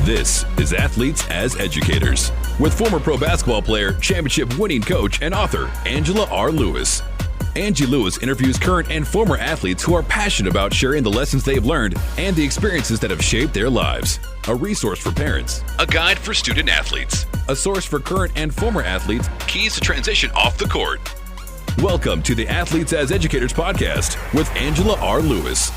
This is Athletes as Educators with former pro basketball player, championship winning coach, and author Angela R. Lewis. Angie Lewis interviews current and former athletes who are passionate about sharing the lessons they've learned and the experiences that have shaped their lives. A resource for parents, a guide for student athletes, a source for current and former athletes, keys to transition off the court. Welcome to the Athletes as Educators podcast with Angela R. Lewis.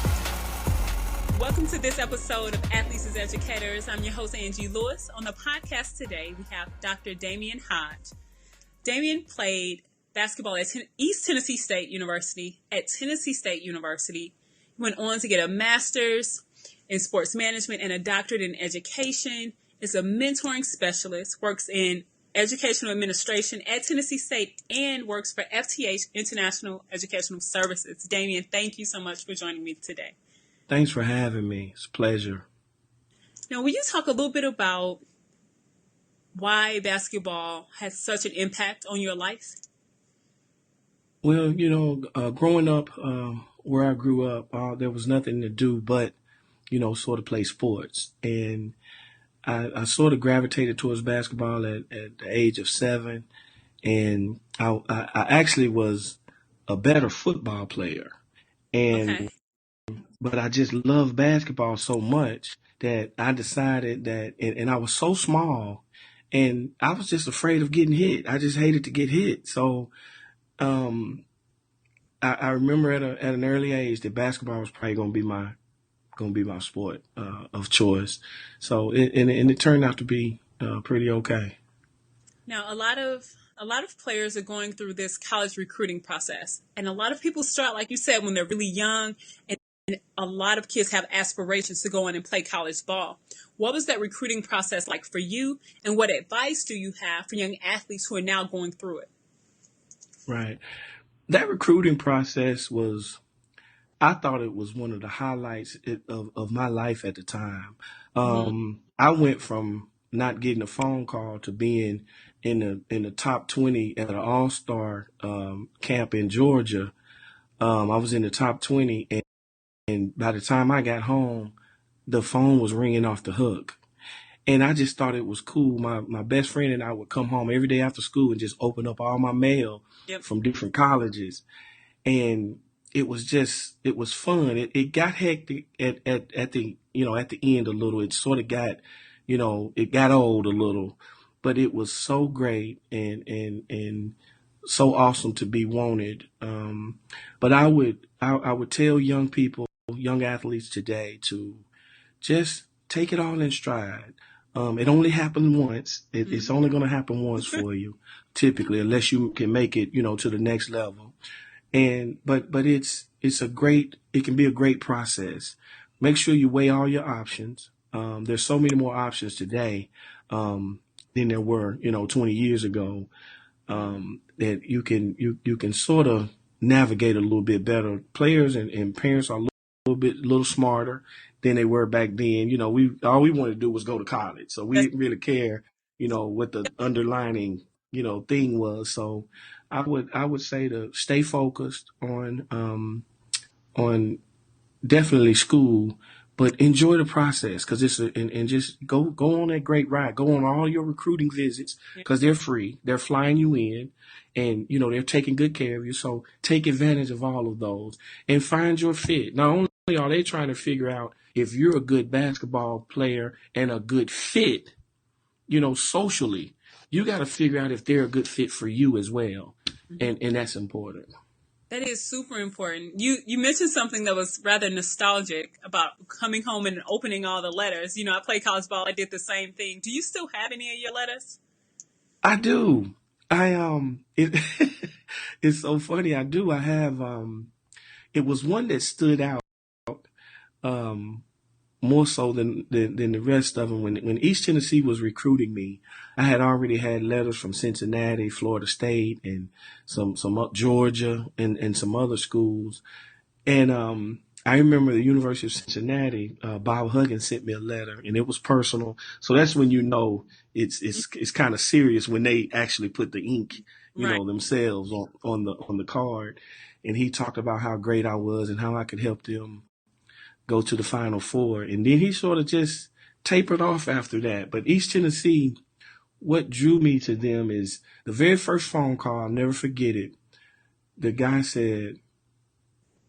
Welcome to this episode of Athletes as Educators. I'm your host, Angie Lewis. On the podcast today, we have Dr. Damien Hodge. Damien played basketball at East Tennessee State University. At Tennessee State University, he went on to get a master's in sports management and a doctorate in education. Is a mentoring specialist, works in educational administration at Tennessee State, and works for FTH International Educational Services. Damien, thank you so much for joining me today. Thanks for having me. It's a pleasure. Now, will you talk a little bit about why basketball has such an impact on your life? Well, growing up where I grew up, there was nothing to do but, sort of play sports. And I sort of gravitated towards basketball at the age of 7. And I actually was a better football player. But I just loved basketball so much that I decided that, and I was so small, and I was just afraid of getting hit. I just hated to get hit. So I remember at an early age that basketball was probably going to be my sport of choice. So it turned out to be pretty okay. Now, a lot of players are going through this college recruiting process, and a lot of people start, like you said, when they're really young, and a lot of kids have aspirations to go in and play college ball. What was that recruiting process like for you, and what advice do you have for young athletes who are now going through it? Right. That recruiting process I thought it was one of the highlights of my life at the time. I went from not getting a phone call to being in the top 20 at an all-star camp in Georgia. I was in the top 20, and by the time I got home, the phone was ringing off the hook. And I just thought it was cool. My best friend and I would come home every day after school and just open up all my mail from different colleges. And it was fun. It got hectic at the end a little. It sort of got, it got old a little, but it was so great and so awesome to be wanted. But I would tell young athletes today to just take it all in stride. It only happened once. It's only going to happen once for you, typically, unless you can make it, to the next level. But it can be a great process. Make sure you weigh all your options. There's so many more options today than there were, 20 years ago, that you can sort of navigate a little bit better. Players and parents are a little smarter than they were back then. All we wanted to do was go to college, so we didn't really care, what the underlining, thing was. So I would say to stay focused on definitely school, but enjoy the process, because and just go on that great ride. Go on all your recruiting visits, because they're free. They're flying you in, and they're taking good care of you. So take advantage of all of those and find your fit. Not only are they trying to figure out if you're a good basketball player and a good fit, socially, you got to figure out if they're a good fit for you as well, and that's important. That is super important. You mentioned something that was rather nostalgic about coming home and opening all the letters. I played college ball. I did the same thing. Do you still have any of your letters? I do. It's so funny. I do. I have. It was one that stood out more so than the rest of them. When East Tennessee was recruiting me, I had already had letters from Cincinnati, Florida State, and some up Georgia and some other schools. And I remember the University of Cincinnati, Bob Huggins sent me a letter, and it was personal. So that's when it's kind of serious when they actually put the ink, themselves on the card. And he talked about how great I was and how I could help them go to the Final Four. And then he sort of just tapered off after that. But East Tennessee, what drew me to them is the very first phone call. I'll never forget it. The guy said,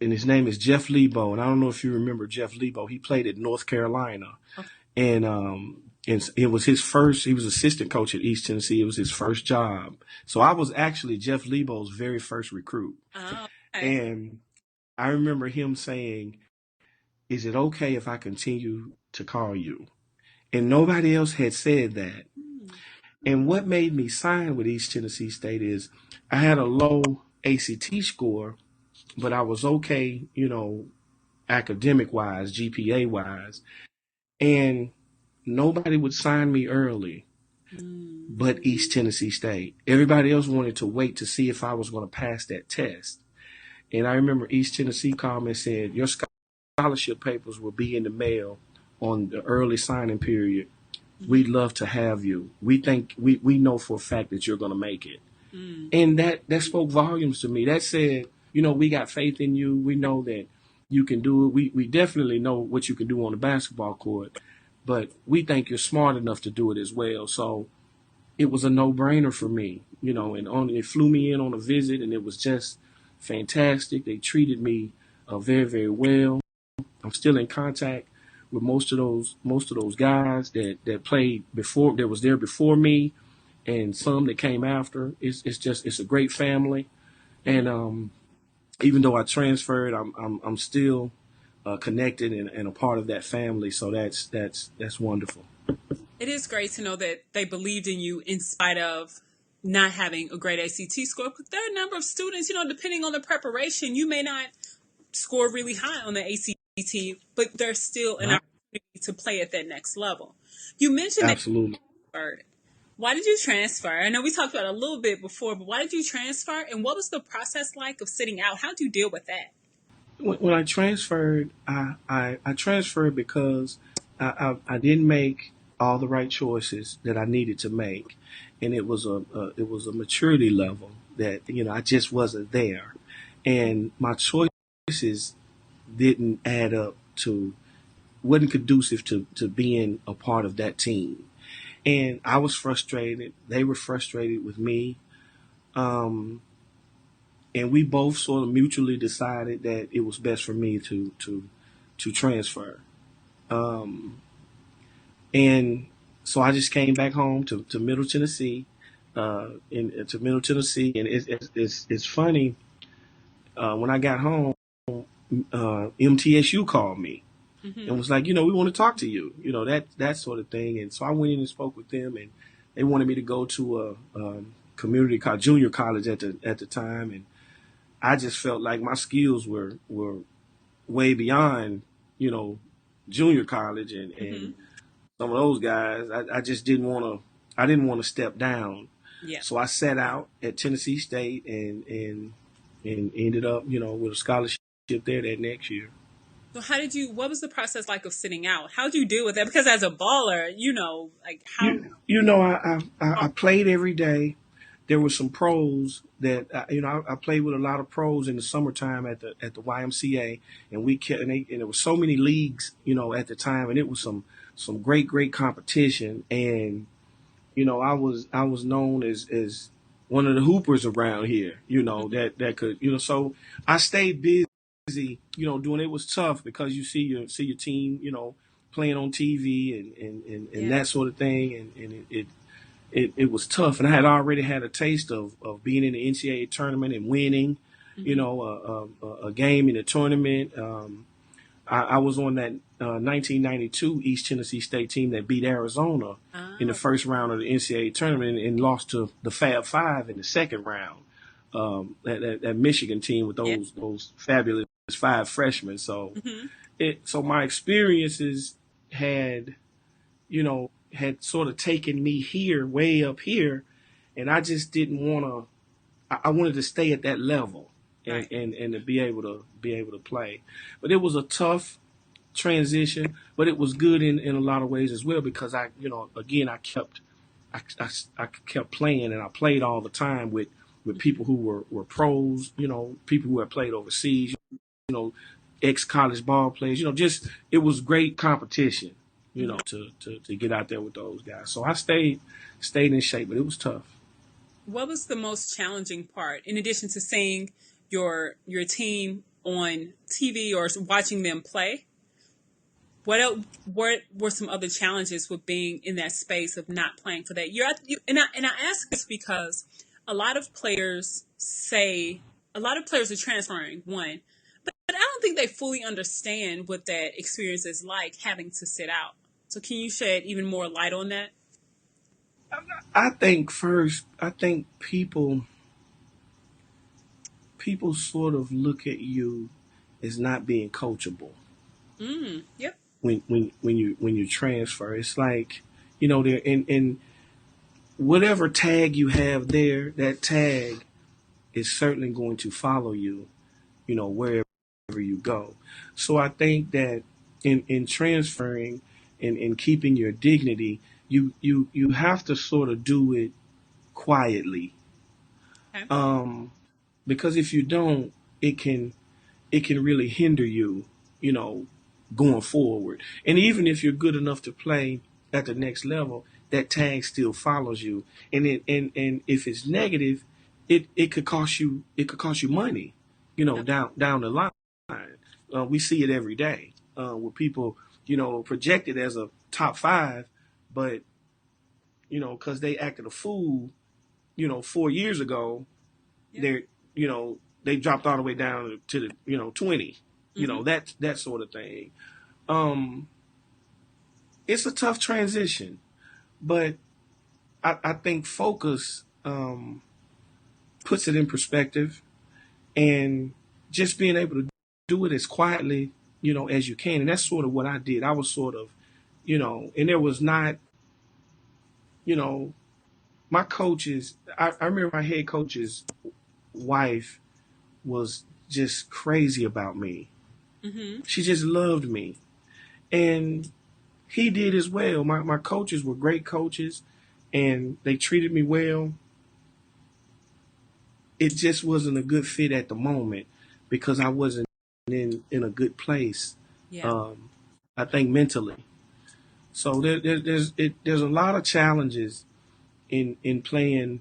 and his name is Jeff Lebo, and I don't know if you remember Jeff Lebo. He played at North Carolina, Okay. and it was his first. He was assistant coach at East Tennessee. It was his first job. So I was actually Jeff Lebo's very first recruit, Oh, okay. and I remember him saying, "Is it okay if I continue to call you?" And nobody else had said that. And what made me sign with East Tennessee State is I had a low ACT score, but I was okay, academic wise, GPA wise. And nobody would sign me early but East Tennessee State. Everybody else wanted to wait to see if I was going to pass that test. And I remember East Tennessee called me and said, your scholarship papers will be in the mail on the early signing period. We'd love to have you. We think we know for a fact that you're going to make it. And that spoke volumes to me. That said, we got faith in you. We know that you can do it. We definitely know what you can do on the basketball court, but we think you're smart enough to do it as well. So it was a no-brainer for me, and they flew me in on a visit, and it was just fantastic. They treated me very, very well. I'm still in contact with most of those guys that played before, that was there before me, and some that came after. It's a great family, and even though I transferred, I'm still connected and a part of that family. So that's wonderful. It is great to know that they believed in you in spite of not having a great ACT score. But there are a number of students, depending on the preparation, you may not score really high on the ACT, but there's still an opportunity to play at that next level. You mentioned Absolutely. that you transferred. Why did you transfer? I know we talked about it a little bit before, but why did you transfer? And what was the process like of sitting out? How did you deal with that? When I transferred, I transferred because I didn't make all the right choices that I needed to make, and it was a maturity level that I just wasn't there, and my choices didn't add up to, wasn't conducive to being a part of that team, and I was frustrated. They were frustrated with me. And we both sort of mutually decided that it was best for me to transfer. And so I just came back home to Middle Tennessee, and it's funny. When I got home, MTSU called me and was like, we want to talk to you, that sort of thing. And so I went in and spoke with them, and they wanted me to go to a community college, junior college at the time, and I just felt like my skills were way beyond, junior college, and some of those guys, I just didn't want to step down. Yeah. So I sat out at Tennessee State and ended up, with a scholarship there that next year. So what was the process like of sitting out? How did you deal with that? Because as a baller, like how... I played every day. There were some pros that I played with a lot of pros in the summertime at the YMCA, and there were so many leagues, at the time, and it was some great competition, and I was known as one of the hoopers around here, that could, so I stayed busy, doing it. Was tough because you see your team, playing on TV and that sort of thing, and it was tough, and I had already had a taste of being in the NCAA tournament and winning, a game in the tournament. I was on that 1992 East Tennessee State team that beat Arizona in the first round of the NCAA tournament and lost to the Fab Five in the second round. That Michigan team with those fabulous five freshmen. So so my experiences had sort of taken me here, way up here, and I just didn't want to. I wanted to stay at that level and to be able to play. But it was a tough transition, but it was good in a lot of ways as well, because I kept playing, and I played all the time with people who were pros, people who had played overseas, ex-college ball players, just it was great competition, to get out there with those guys. So I stayed in shape, but it was tough. What was the most challenging part, in addition to seeing your team on TV or watching them play? What were some other challenges with being in that space of not playing for that year? And I ask this because a lot of players are transferring, one, but I don't think they fully understand what that experience is like, having to sit out. So can you shed even more light on that? I think people sort of look at you as not being coachable Yep. when you transfer. It's like, there in whatever tag you have there, that tag is certainly going to follow you, wherever you go. So I think that in transferring and in keeping your dignity, you have to sort of do it quietly. Okay. Because if you don't, it can really hinder you, you know, going forward. And even if you're good enough to play at the next level, that tag still follows you. And if it's negative, it could cost you money, Yep. down the line. We see it every day with people, projected as a top five, but because they acted a fool, 4 years ago, Yep. they're they dropped all the way down to the 20, Mm-hmm. that sort of thing. It's a tough transition, but I think focus puts it in perspective, and just being able to do it as quietly as you can, and that's sort of what I did. I was sort of and there was not my coaches. I remember my head coach's wife was just crazy about me. Mm-hmm. She just loved me. And he did as well. My coaches were great coaches and they treated me well. It just wasn't a good fit at the moment because I wasn't in a good place, Yeah. I think mentally. So there's a lot of challenges in playing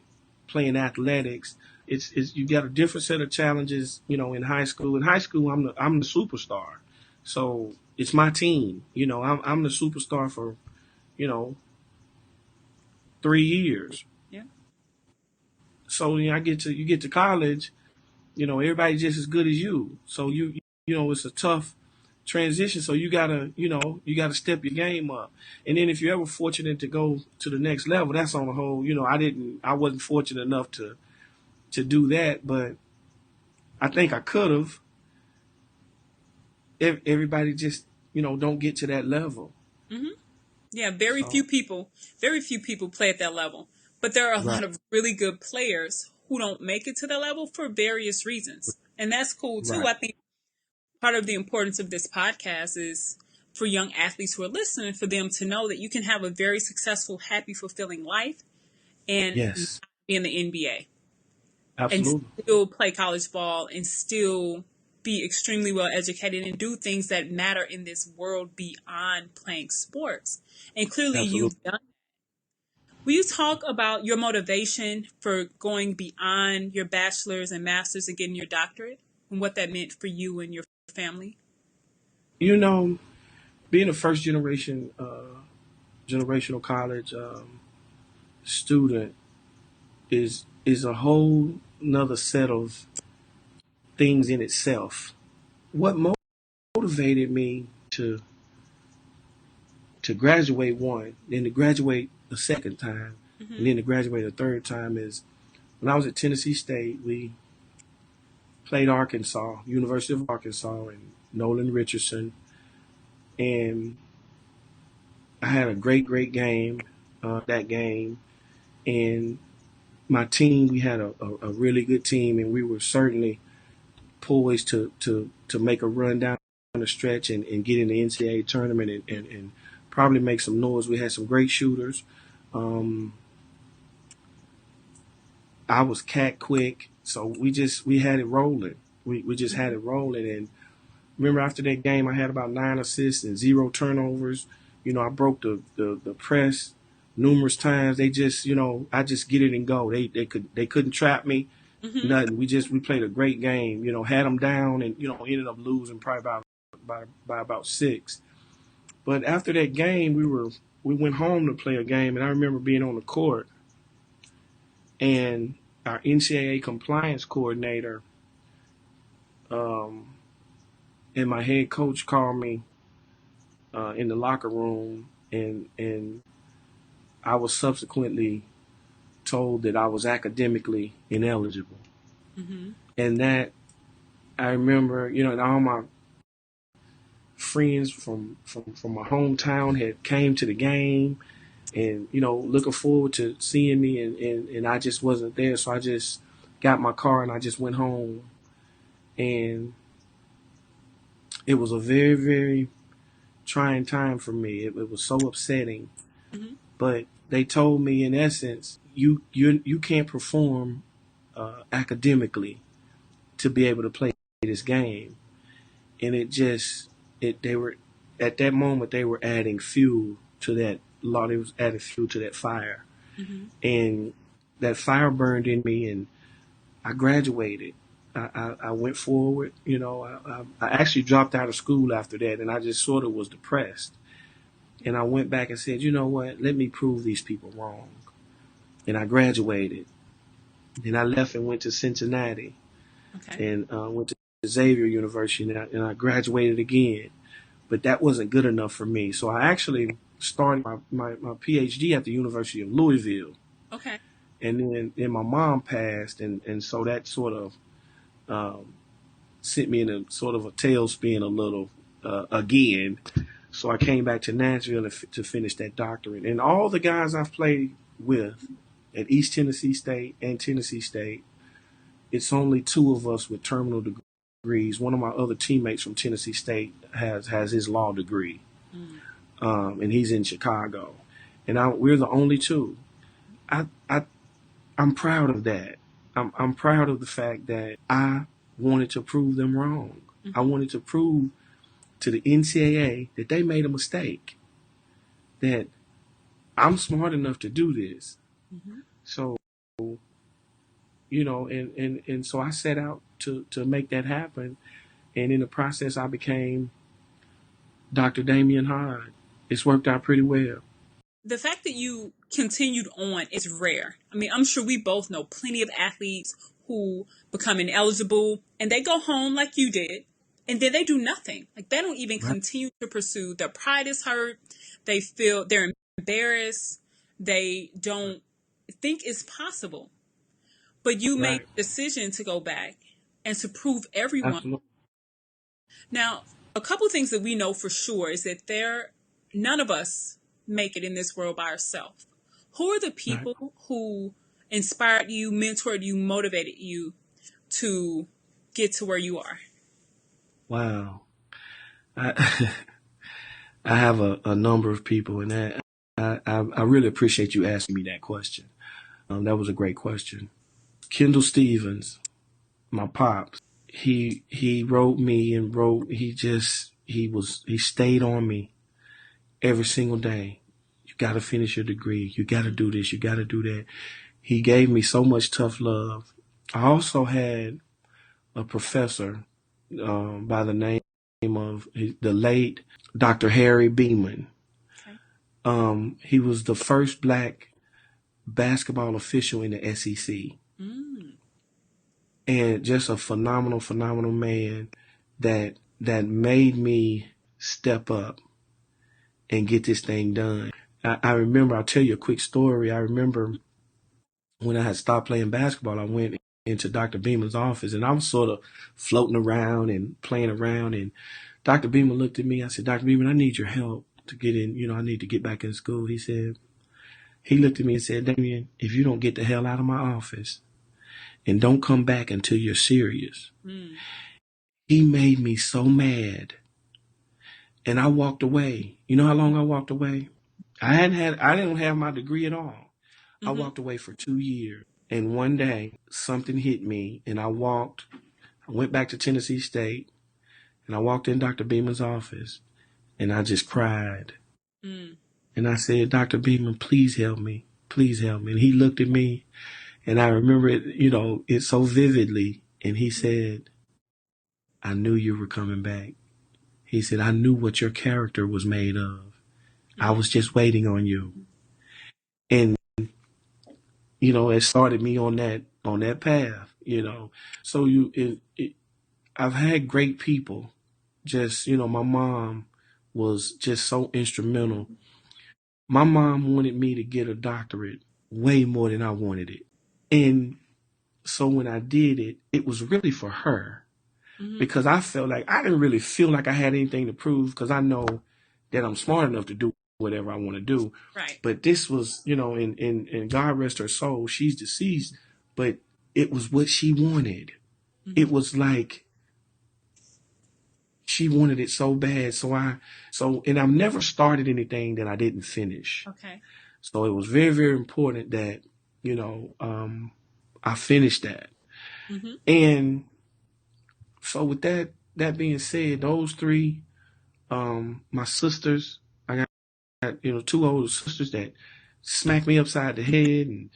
athletics. It's you got a different set of challenges, in high school. In high school, I'm the superstar, so it's my team. I'm the superstar for you know 3 years. Yeah. So you get to college, everybody's just as good as you. So it's a tough transition. So you gotta step your game up. And then if you're ever fortunate to go to the next level, that's on the whole. I wasn't fortunate enough to do that, but I think I could have. Everybody just don't get to that level. Mm-hmm. Yeah. So Very few people play at that level, but there are a right, lot of really good players who don't make it to that level for various reasons, and that's cool too. right, I think part of the importance of this podcast is for young athletes who are listening, for them to know that you can have a very successful, happy, fulfilling life and not yes, be in the NBA and absolutely, still play college ball and still be extremely well educated and do things that matter in this world beyond playing sports. And clearly absolutely. you've done. Will you talk about your motivation for going beyond your bachelor's and master's and getting your doctorate and what that meant for you and your family? You know, being a first generational college student is a whole another set of things in itself. What motivated me to graduate one, then to graduate the second time, and Mm-hmm. then to graduate a third time is when I was at Tennessee State. We played Arkansas, University of Arkansas, and Nolan Richardson, and I had a great game. That game, and my team, we had a really good team, and we were certainly poised to make a run down the stretch and get in the NCAA tournament and probably make some noise. We had some great shooters. Um, I was cat quick, so we had it rolling. We just had it rolling. And remember, after that game, I had about 9 assists and 0 turnovers. I broke the press numerous times. They just, I just get it and go. They couldn't trap me. Mm-hmm. Nothing. We played a great game. Had them down and ended up losing probably by about 6. But after that game, we went home to play a game, and I remember being on the court, and our NCAA compliance coordinator um, and my head coach called me in the locker room, and I was subsequently told that I was academically ineligible. Mm-hmm. And that I remember, and all my friends from my hometown had came to the game and, looking forward to seeing me, and I just wasn't there. So I just got my car and I just went home. And it was a very, very trying time for me. It was so upsetting. Mm-hmm. But they told me, in essence, you can't perform academically to be able to play this game. And they were at that moment they were adding fuel to that law. They was adding fuel to that fire, Mm-hmm. and that fire burned in me, and I graduated. I went forward. I actually dropped out of school after that, and I just sort of was depressed. And I went back and said, you know what? Let me prove these people wrong. And I graduated. Then I left and went to Cincinnati, Okay. and went to Xavier University, and I graduated again. But that wasn't good enough for me. So I actually started my PhD at the University of Louisville. Okay. And then my mom passed, and so that sort of sent me in a sort of a tailspin a little again. So I came back to Nashville to finish that doctorate. And all the guys I've played with at East Tennessee State and Tennessee State, it's only 2 of us with terminal degrees. One of my other teammates from Tennessee State has his law degree, and he's in Chicago. And we're the only 2. I'm proud of that. I'm proud of the fact that I wanted to prove them wrong. Mm-hmm. I wanted to prove to the NCAA that they made a mistake, that I'm smart enough to do this. Mm-hmm. So, and so I set out to make that happen. And in the process, I became Dr. Damien Hodge. It's worked out pretty well. The fact that you continued on is rare. I mean, I'm sure we both know plenty of athletes who become ineligible and they go home like you did, and then they do nothing. Like, they don't even Right. continue to pursue. Their pride is hurt. They feel they're embarrassed. They don't think it's possible. But you made Right. the decision to go back and to prove everyone. Absolutely. Now, a couple things that we know for sure is that none of us make it in this world by ourselves. Who are the people Right. who inspired you, mentored you, motivated you to get to where you are? Wow. I I have a number of people, and that I really appreciate you asking me that question. That was a great question. Kendall Stevens, my pops, he wrote me and wrote. He stayed on me every single day. You got to finish your degree. You got to do this. You got to do that. He gave me so much tough love. I also had a professor by the name of the late Dr. Harry Beeman. He was the first black basketball official in the SEC. And just a phenomenal, phenomenal man that made me step up and get this thing done. I remember, I'll tell you a quick story. I remember when I had stopped playing basketball, I went into Dr. Beeman's office, and I was sort of floating around and playing around. And Dr. Beeman looked at me. I said, Dr. Beeman, I need your help to get in. I need to get back in school. He looked at me and said, Damien, if you don't get the hell out of my office and don't come back until you're serious. He made me so mad. And I walked away. You know how long I walked away? I didn't have my degree at all. I walked away for 2 years. And one day something hit me, and I went back to Tennessee State, and I walked in Dr. Beeman's office, and I just cried. Mm. And I said, Dr. Beeman, please help me. Please help me. And he looked at me, and I remember it, it so vividly. And he said, I knew you were coming back. He said, I knew what your character was made of. I was just waiting on you. And, it started me on that path. So I've had great people. Just, my mom was just so instrumental. My mom wanted me to get a doctorate way more than I wanted it. And so when I did it, it was really for her, because I felt like I didn't really feel like I had anything to prove, because I know that I'm smart enough to do whatever I want to do. Right. But this was, and God rest her soul, she's deceased, but it was what she wanted. It was like she wanted it so bad. And I've never started anything that I didn't finish. Okay. So it was very, very important that, I finished that. And so with that being said, those three, my sisters, I got, two older sisters that smacked me upside the head, and,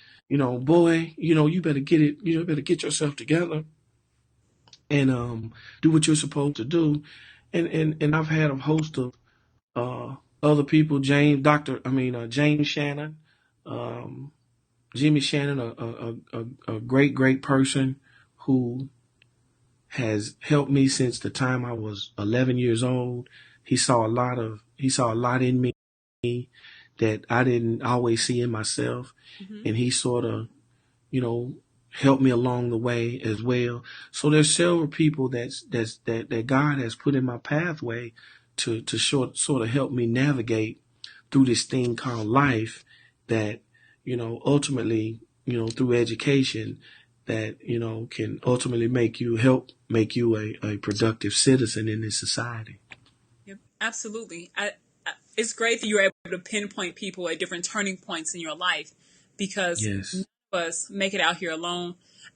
boy, you better get it, better get yourself together and do what you're supposed to do. And I've had a host of other people, James Shannon, Jimmy Shannon, a great, great person who has helped me since the time I was 11 years old. He saw a lot in me that I didn't always see in myself. And he sort of, helped me along the way as well. So there's several people that God has put in my pathway to sort of help me navigate through this thing called life, that, ultimately, through education, that, can ultimately make you a productive citizen in this society. Yep, absolutely. It's great that you're able to pinpoint people at different turning points in your life, because Yes. none of us make it out here alone.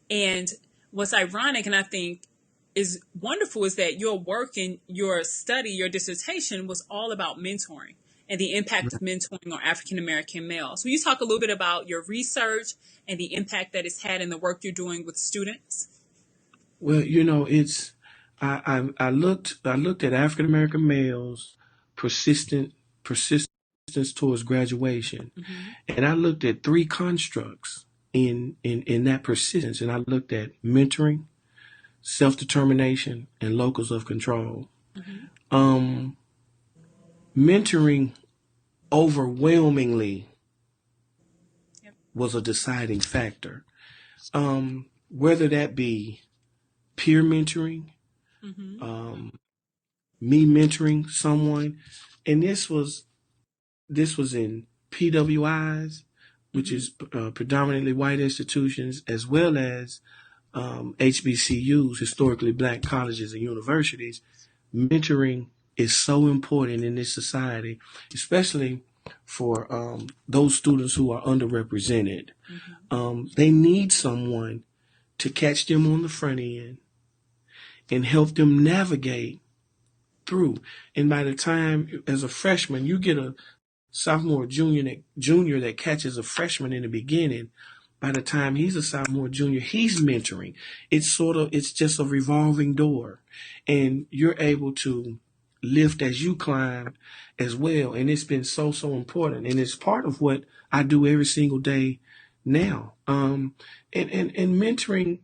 And what's ironic, and I think is wonderful, is that your work and your study, your dissertation, was all about mentoring and the impact of mentoring on African American males. Will you talk a little bit about your research and the impact that it's had in the work you're doing with students? Well, it's I looked at African American males persistence towards graduation, and I looked at three constructs in that persistence, and I looked at mentoring, self-determination, and locus of control. Mentoring overwhelmingly Yep. was a deciding factor. Whether that be peer mentoring, me mentoring someone, and this was in PWIs, which is predominantly white institutions, as well as HBCUs, historically black colleges and universities. Mentoring is so important in this society, especially for those students who are underrepresented. They need someone to catch them on the front end and help them navigate through. And by the time, as a freshman, you get a sophomore, junior that catches a freshman in the beginning. By the time he's a sophomore, junior, he's mentoring. It's just a revolving door, and you're able to lift as you climb as well. And it's been so important, and it's part of what I do every single day now. And mentoring,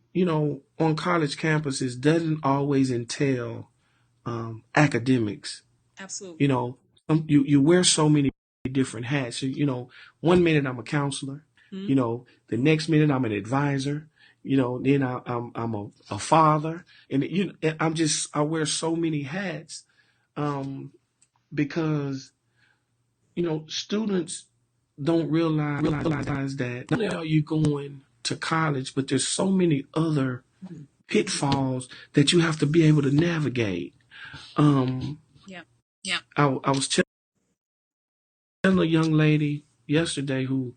on college campuses doesn't always entail academics. Absolutely. You wear so many different hats. So, 1 minute I'm a counselor. The next minute I'm an advisor. Then I'm a father, and I wear so many hats, because students don't realize that not only are you going to college, but there's so many other pitfalls that you have to be able to navigate. Yeah. Yeah. I was telling a young lady yesterday who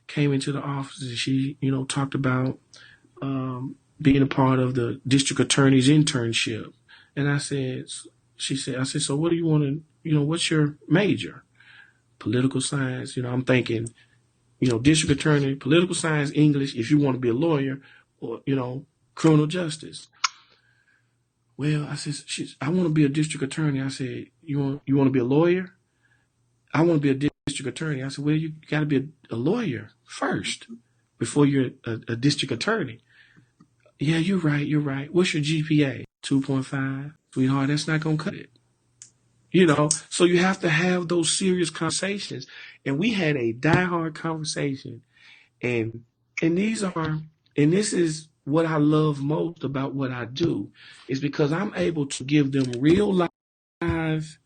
came into the office, and she, talked about being a part of the district attorney's internship. And I said, so what do you want to, what's your major? political science. I'm thinking, district attorney, political science, English, if you want to be a lawyer, or, criminal justice. Well, I said, I want to be a district attorney. I said, you want to be a lawyer? I want to be a district attorney. I said, well, you got to be a lawyer first before you're a district attorney. Yeah, you're right. What's your GPA? 2.5. Sweetheart, that's not going to cut it. So you have to have those serious conversations. And we had a diehard conversation. And this is what I love most about what I do, is because I'm able to give them real life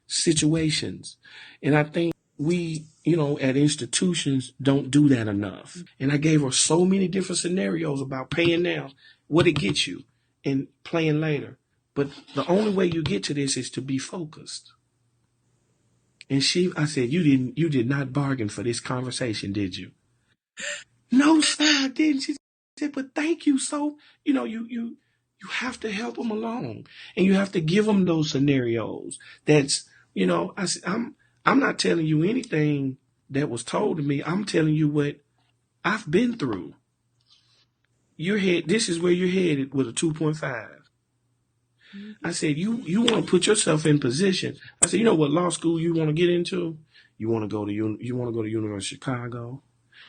situations. And I think we, at institutions don't do that enough. And I gave her so many different scenarios about paying now, what it gets you, and playing later. But the only way you get to this is to be focused. And I said, you did not bargain for this conversation, did you? No, sir, I didn't. She said, but thank you. So, you have to help them along, and you have to give them those scenarios. That's, I said, I'm not telling you anything that was told to me. I'm telling you what I've been through. This is where you're headed with a 2.5. I said, you want to put yourself in position. I said, you know what law school you want to get into? You want to go to University of Chicago.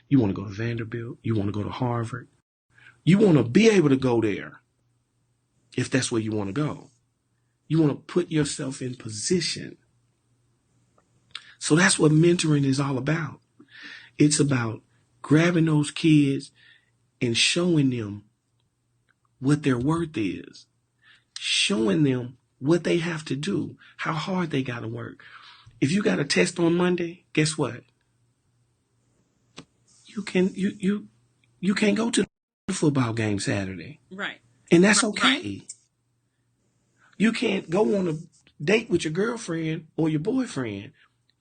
You want to go to Vanderbilt. You want to go to Harvard. You want to be able to go there if that's where you want to go. You want to put yourself in position. So that's what mentoring is all about. It's about grabbing those kids and showing them what their worth is. Showing them what they have to do, how hard they got to work. If you got a test on Monday, guess what? You can't go to the football game Saturday. Right. And that's okay. Right. You can't go on a date with your girlfriend or your boyfriend.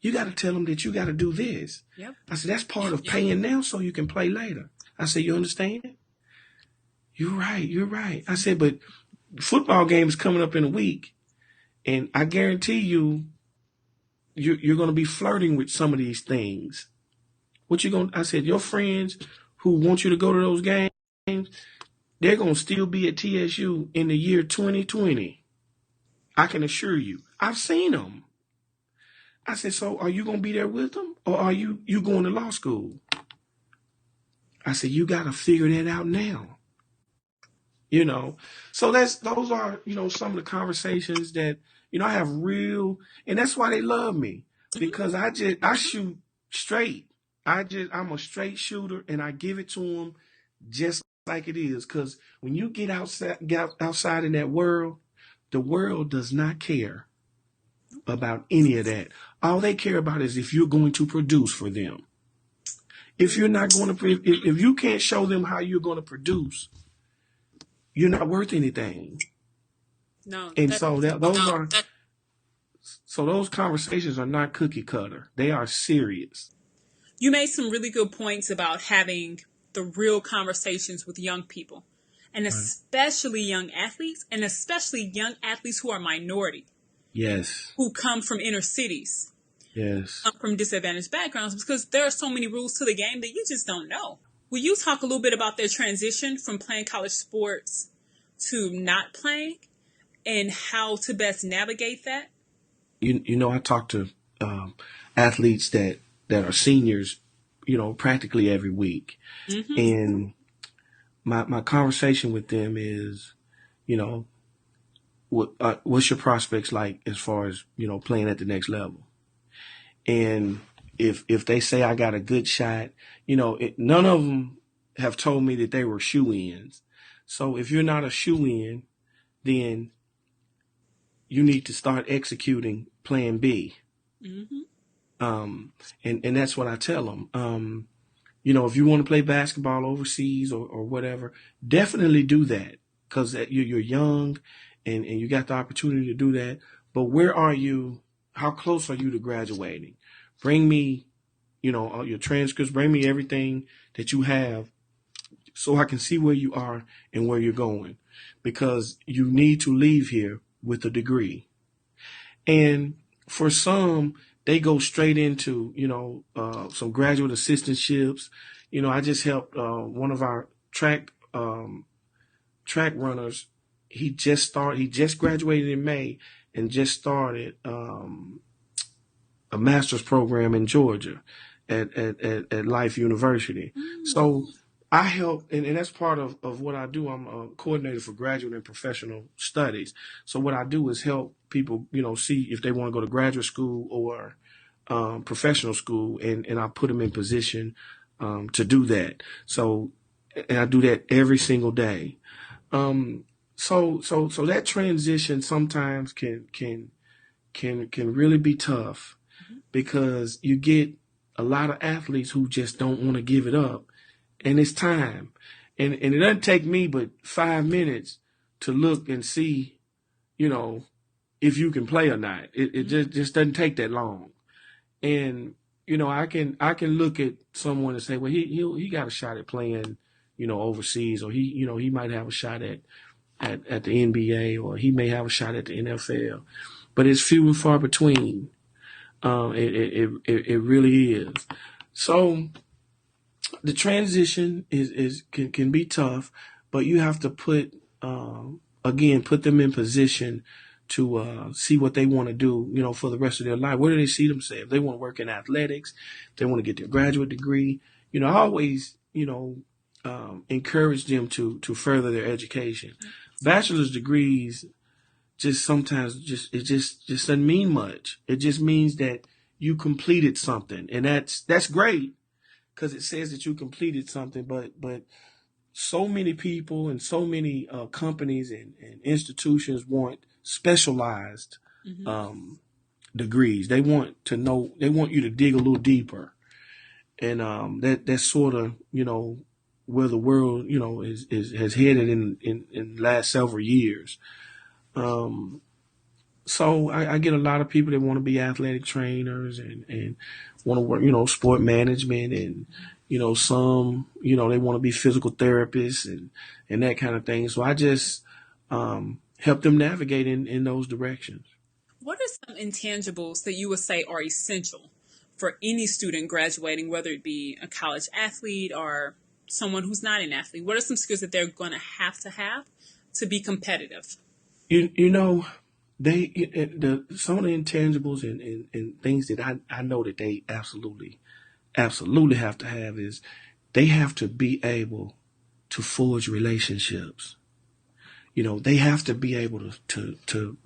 You got to tell them that you got to do this. Yep. I said, that's part of paying now so you can play later. I said, you understand? You're right. I said, but football game is coming up in a week, and I guarantee you're going to be flirting with some of these things. I said, your friends who want you to go to those games, they're going to still be at TSU in the year 2020. I can assure you. I've seen them. I said, so are you going to be there with them, or are you going to law school? I said, you got to figure that out now. So those are, some of the conversations that, I have real, and that's why they love me, because I shoot straight. I'm a straight shooter, and I give it to them just like it is. Because when you get outside in that world, the world does not care about any of that. All they care about is if you're going to produce for them. If you're not going to, if you can't show them how you're going to produce, you're not worth anything. No. And those conversations are not cookie cutter. They are serious. You made some really good points about having the real conversations with young people, and especially young athletes, and especially young athletes who are minority. Yes. Who come from inner cities. Yes. Come from disadvantaged backgrounds, because there are so many rules to the game that you just don't know. Will you talk a little bit about their transition from playing college sports to not playing, and how to best navigate that? I talk to athletes that are seniors, practically every week. Mm-hmm. And my conversation with them is, what's your prospects like as far as, playing at the next level? And if they say I got a good shot, none of them have told me that they were shoe-ins. So if you're not a shoe-in, then you need to start executing plan B. Mm-hmm. And that's what I tell them. If you want to play basketball overseas or whatever, definitely do that, because you're young and you got the opportunity to do that. But where are you? How close are you to graduating? Bring me, all your transcripts, bring me everything that you have so I can see where you are and where you're going, because you need to leave here with a degree. And for some, they go straight into, some graduate assistantships. I just helped one of our track runners. He just graduated in May and just started a master's program in Georgia at Life University. So I help, and that's part of what I do. I'm a coordinator for graduate and professional studies. So what I do is help people, see if they want to go to graduate school or professional school, and I put them in position to do that. So, and I do that every single day. So that transition sometimes can really be tough because you get a lot of athletes who just don't want to give it up, and it's time. And it doesn't take me but 5 minutes to look and see, if you can play or not. It just doesn't take that long. And, I can look at someone and say, well, he got a shot at playing, overseas, or he might have a shot at the NBA, or he may have a shot at the NFL, but it's few and far between. It really is. So the transition can be tough, but you have to put them in position to see what they want to do, for the rest of their life. Where do they see themselves? They want to work in athletics. They want to get their graduate degree. I always, encourage them to further their education. Bachelor's degrees sometimes it just doesn't mean much. It just means that you completed something, and that's great because it says that you completed something. But so many people and so many companies and institutions want specialized degrees. They want to know. They want you to dig a little deeper, and that's sort of where the world has headed in the last several years. So I get a lot of people that want to be athletic trainers and want to work, sport management, and, some, they want to be physical therapists and that kind of thing. So I just help them navigate in those directions. What are some intangibles that you would say are essential for any student graduating, whether it be a college athlete or someone who's not an athlete? What are some skills that they're going to have to be competitive? Some of the intangibles and things that I know that they absolutely have to have is they have to be able to forge relationships. They have to be able to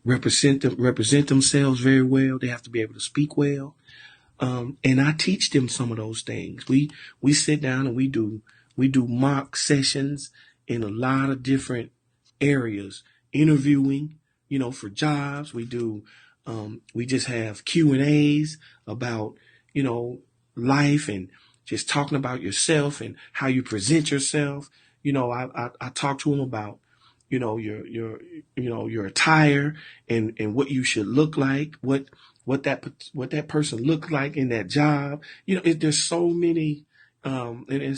represent themselves very well. They have to be able to speak well. And I teach them some of those things. We sit down and we do mock sessions in a lot of different areas, interviewing, for jobs. We just have Q&As about, life, and just talking about yourself and how you present yourself. I talk to them about, your attire and what you should look like, what that person looked like in that job. There's so many, and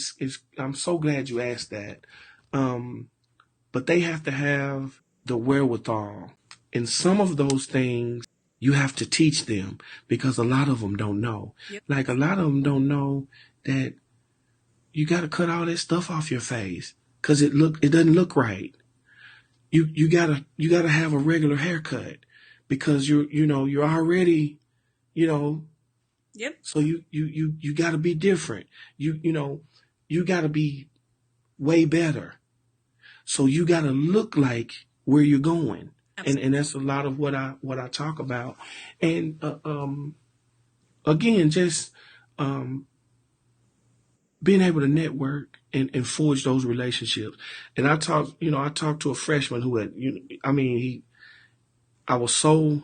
I'm so glad you asked that. But they have to have the wherewithal. And some of those things you have to teach them because a lot of them don't know. Yep. Like a lot of them don't know that you got to cut all that stuff off your face because it doesn't look right. You gotta have a regular haircut because you're already, Yep. So you gotta be different. You gotta be way better. So you gotta look like where you're going. And that's a lot of what I talk about. And again, just being able to network and forge those relationships. And I talked to a freshman who had, I was so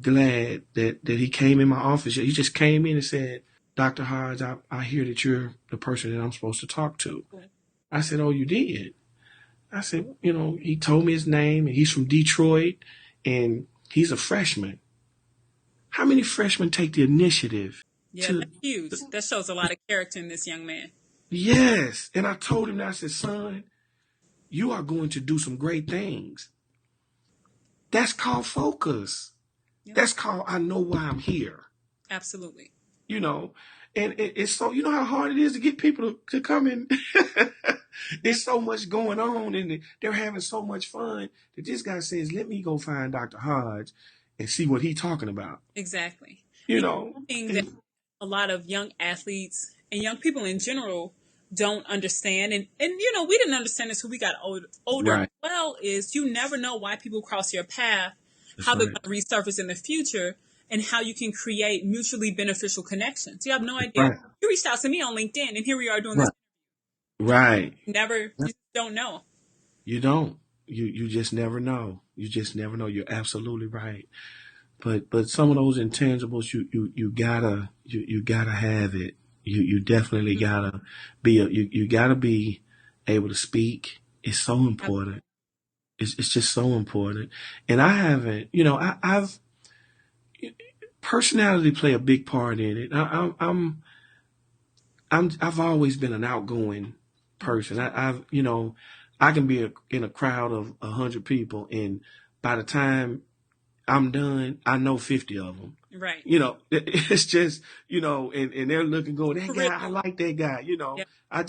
glad that he came in my office. He just came in and said, Dr. Hodge, I hear that you're the person that I'm supposed to talk to. I said, oh, you did? I said, he told me his name, and he's from Detroit, and he's a freshman. How many freshmen take the initiative? Yeah, that's huge. That shows a lot of character in this young man. Yes. And I told him that, I said, son, you are going to do some great things. That's called focus. Yep. That's called I know why I'm here. Absolutely. You know, and it's so, you know how hard it is to get people to come in. There's so much going on and they're having so much fun that this guy says, let me go find Dr. Hodge and see what he's talking about. Exactly. You And know, one thing that a lot of young athletes and young people in general don't understand, and you know, we didn't understand this when we got older right. as well, is you never know why people cross your path, That's how they're right. going to resurface in the future, and how you can create mutually beneficial connections. You have no idea. Right. You reached out to me on LinkedIn, and here we are doing Right. this. Right. You just don't know. You don't. You just never know. You just never know. You're absolutely right. But some of those intangibles you gotta have it. You definitely gotta you gotta be able to speak. It's so important. It's just so important. And I haven't, you know, I've personality play a big part in it. I've always been an outgoing person. I've, you know, I can be in a crowd of 100 people, and by the time I'm done, I know 50 of them. Right. You know, it's just, you know, and they're looking, going, that guy, I like that guy. You know, Yep. I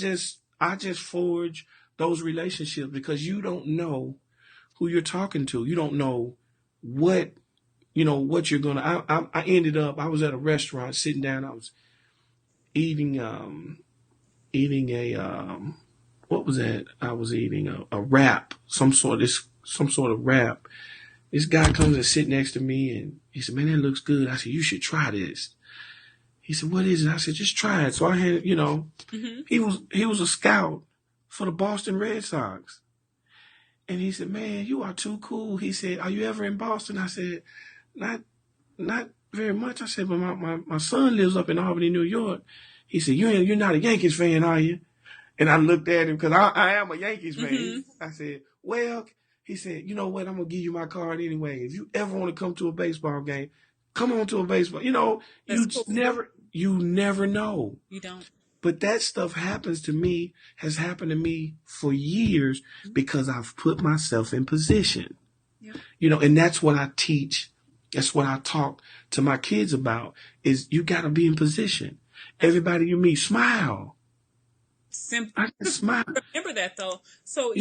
just forge those relationships because you don't know who you're talking to. You don't know what, you know, what you're gonna. I ended up. I was at a restaurant sitting down. I was eating a what was that? I was eating a wrap, some sort of wrap. This guy comes and sit next to me and he said, man, that looks good. I said, you should try this. He said, what is it? I said, just try it. So I had, you know, he was a scout for the Boston Red Sox. And he said, man, you are too cool. He said, are you ever in Boston? I said, not very much. I said, but my son lives up in Albany, New York. He said, you're not a Yankees fan, are you? And I looked at him because I am a Yankees fan. I said, well, he said, you know what? I'm going to give you my card anyway. If you ever want to come to a baseball game, come on to a baseball. You know, you never know. You don't. But that stuff has happened to me for years because I've put myself in position. Yep. You know, and that's what I teach. That's what I talk to my kids about is you got to be in position. Everybody you meet, smile. Simple. Smile. Remember that though. So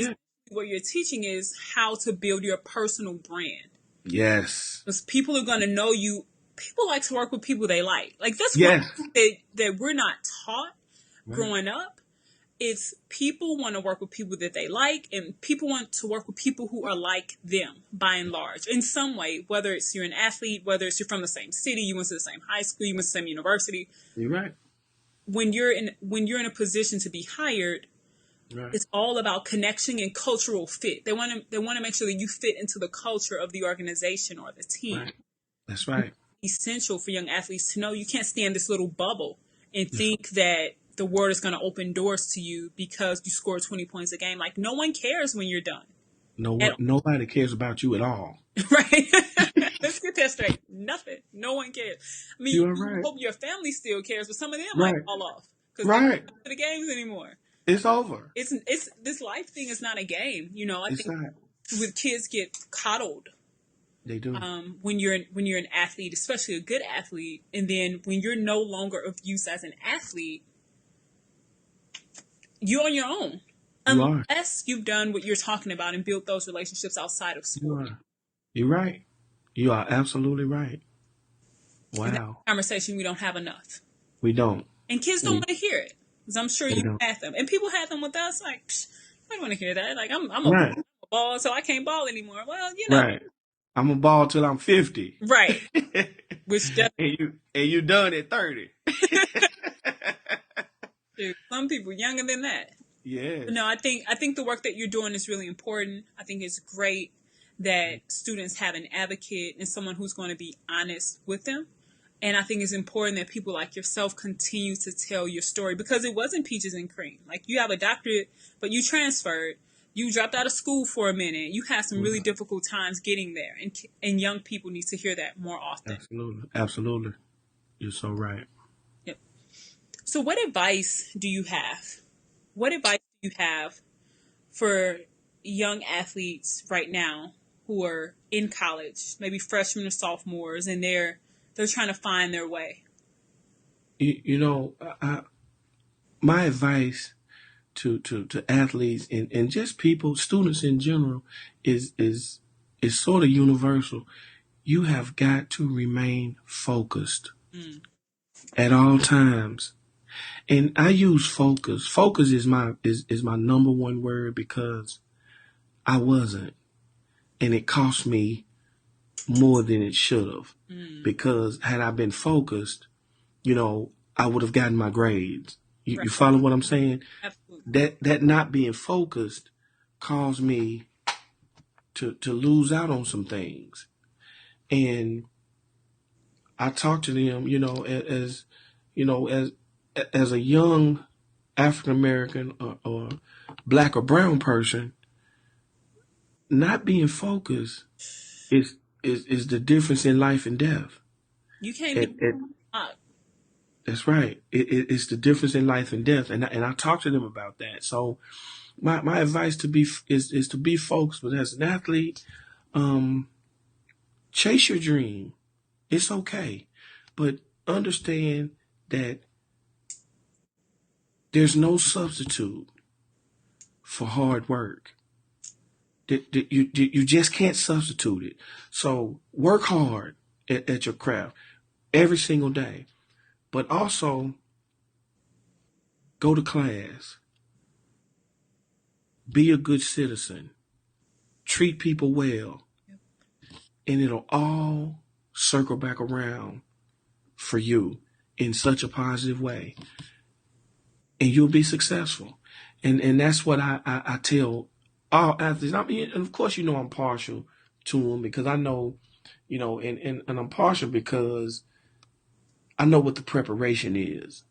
what you're teaching is how to build your personal brand. Yes. Because people are going to know you. People like to work with people they like. Like that's yes. one that we're not taught growing up. It's people want to work with people that they like, and people want to work with people who are like them by and large in some way, whether it's you're an athlete, whether it's you're from the same city, you went to the same high school, you went to the same university. You're right. When you're in a position to be hired, it's all about connection and cultural fit. They want to make sure that you fit into the culture of the organization or the team. Right. That's right. It's essential for young athletes to know you can't stay in this little bubble and think that the world is going to open doors to you because you scored 20 points a game. Like, no one cares when you're done. Nobody cares about you at all. Right? Let's get that straight. Nothing. No one cares. I mean, you hope your family still cares, but some of them might fall off because they're not to the games anymore. It's over. It's this life thing is not a game. You know, I think not. With kids get coddled. They do. When you're an athlete, especially a good athlete, and then when you're no longer of use as an athlete, you're on your own. Unless you've done what you're talking about and built those relationships outside of sport. You're right. You are absolutely right. Wow. Conversation we don't have enough. We don't. And kids don't want to hear it. Because I'm sure you had them. And people had them with us. Like, I don't want to hear that. Like, I'm a ball, so I can't ball anymore. Well, you know. Right. I'm a ball till I'm 50. Right. Which and you done at 30. Dude, some people younger than that. Yeah. No, I think the work that you're doing is really important. I think it's great that students have an advocate and someone who's going to be honest with them. And I think it's important that people like yourself continue to tell your story because it wasn't peaches and cream. Like, you have a doctorate, but you transferred. You dropped out of school for a minute. You had some really difficult times getting there. And young people need to hear that more often. Absolutely. Absolutely. You're so right. Yep. So what advice do you have? What advice do you have for young athletes right now who are in college, maybe freshmen or sophomores, and they're trying to find their way? My advice to athletes and just people, students in general, is sort of universal. You have got to remain focused at all times. And I use focus. Focus is my number one word because I wasn't. And it cost me more than it should have. Because had I been focused, I would have gotten my grades. Right. You follow what I'm saying? Absolutely. That not being focused caused me to lose out on some things. And I talk to them, as a young African American or black or brown person, not being focused is the difference in life and death. You can't be That's right. It's the difference in life and death, and I talk to them about that. So my advice is to be focused. But as an athlete, chase your dream. It's okay, but understand that there's no substitute for hard work. You just can't substitute it. So work hard at your craft every single day, but also go to class, be a good citizen, treat people well, and it'll all circle back around for you in such a positive way, and you'll be successful. And that's what I tell all athletes. I mean, and of course, I'm partial to them because I know, and I'm partial because I know what the preparation is,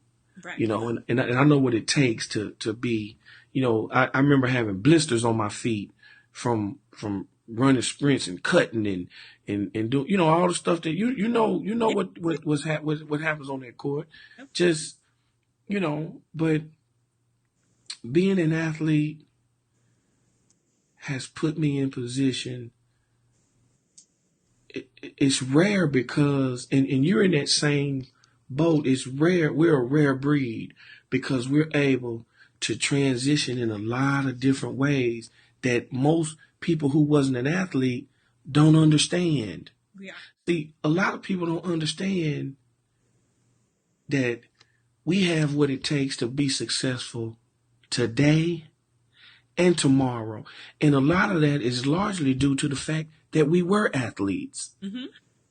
right. And I know what it takes to be, I remember having blisters on my feet from running sprints and cutting and do, all the stuff that what happens on that court. Yep. Just, but being an athlete has put me in position. It's rare because, and you're in that same boat. It's rare. We're a rare breed because we're able to transition in a lot of different ways that most people who wasn't an athlete don't understand. Yeah. See, a lot of people don't understand that we have what it takes to be successful today and tomorrow. And a lot of that is largely due to the fact that we were athletes. Mm-hmm.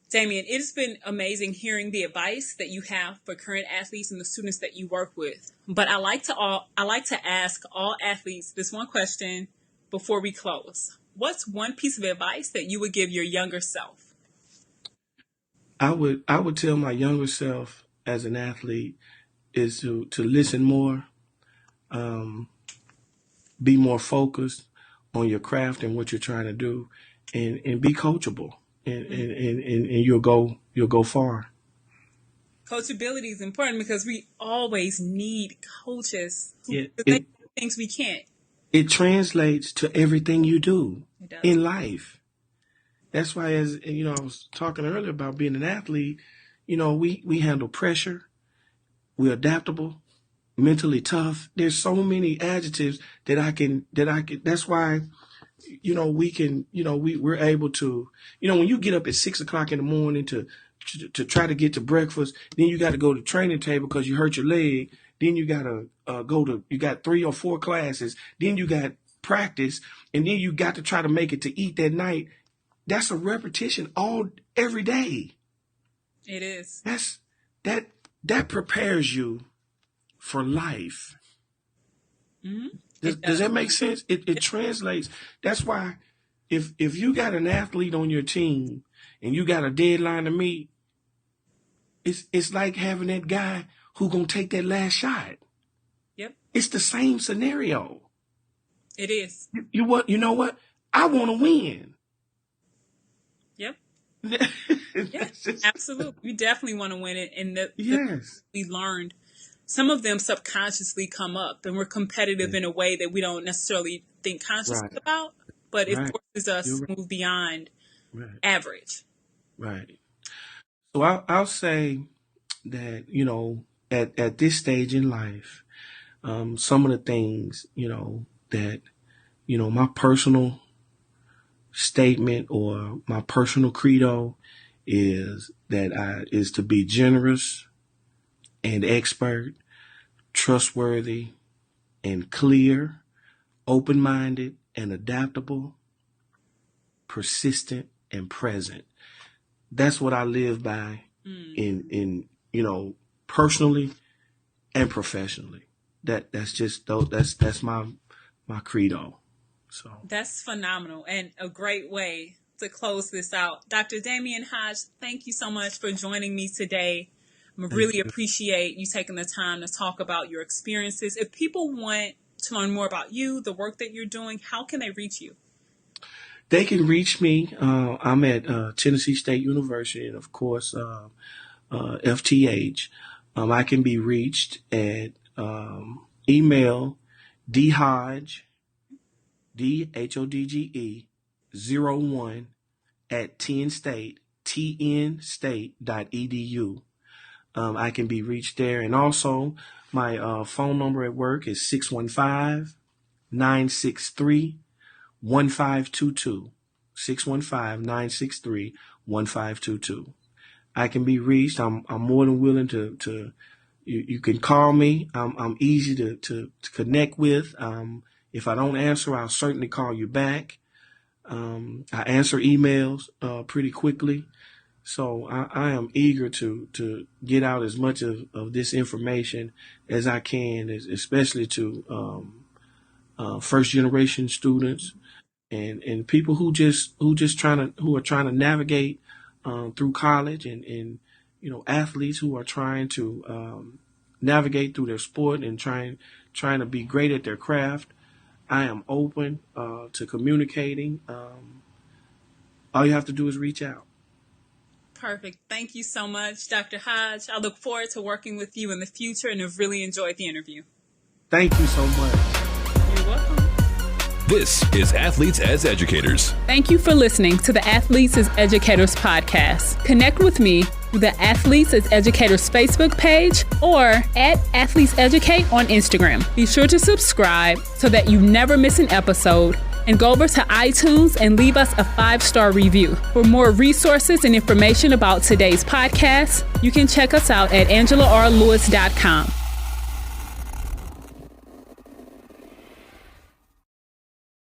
Damien, it has been amazing hearing the advice that you have for current athletes and the students that you work with. But I like to ask all athletes this one question before we close. What's one piece of advice that you would give your younger self? I would tell my younger self as an athlete is to listen more, be more focused on your craft and what you're trying to do, and be coachable, and you'll go far. Coachability is important because we always need coaches who Yeah, do things we can't. It translates to everything you do It does. in life. That's why, as I was talking earlier about being an athlete, we handle pressure, we're adaptable, mentally tough. There's so many adjectives that I can. That's why, we're able to, when you get up at 6 o'clock in the morning to try to get to breakfast, then you got to go to training table because you hurt your leg. Then you got to you got 3 or 4 classes. Then you got practice, and then you got to try to make it to eat that night. That's a repetition every day. It is. That prepares you for life. Mm-hmm. Does that make sense? It translates. That's why if you got an athlete on your team and you got a deadline to meet, it's like having that guy who gonna take that last shot. Yep. It's the same scenario. It is. You know what? I want to win. Yep. Yes, absolutely. We definitely want to win it. And yes, we learned, some of them subconsciously come up, and we're competitive in a way that we don't necessarily think consciously about. but it Right. forces us You're to right. move beyond Right. average. Right. So I'll say that, at this stage in life, some of the things, that, my personal statement or my personal credo is to be generous and expert, trustworthy and clear, open-minded and adaptable, persistent and present. That's what I live by in personally and professionally. That's my credo. So That's phenomenal and a great way to close this out. Dr. Damien Hodge, thank you so much for joining me today. I really appreciate you taking the time to talk about your experiences. If people want to learn more about you, the work that you're doing, how can they reach you? they can reach me. I'm at Tennessee State University, and of course, FTH. I can be reached at email dhodge, DHODGE 01 at tnstate.edu. I can be reached there. And also, my phone number at work is 615-963-1522. 615-963-1522. I can be reached. I'm more than willing to you can call me. I'm easy to connect with. If I don't answer, I'll certainly call you back. I answer emails pretty quickly. So I am eager to get out as much of this information as I can, especially to first generation students and people who are trying to navigate through college and athletes who are trying to navigate through their sport and trying to be great at their craft. I am open to communicating. All you have to do is reach out. Perfect. Thank you so much, Dr. Hodge. I look forward to working with you in the future and have really enjoyed the interview. Thank you so much. You're welcome. This is Athletes as Educators. Thank you for listening to the Athletes as Educators podcast. Connect with me through the Athletes as Educators Facebook page or at Athletes Educate on Instagram. Be sure to subscribe so that you never miss an episode, and go over to iTunes and leave us a 5-star review. For more resources and information about today's podcast, you can check us out at AngelaRLewis.com.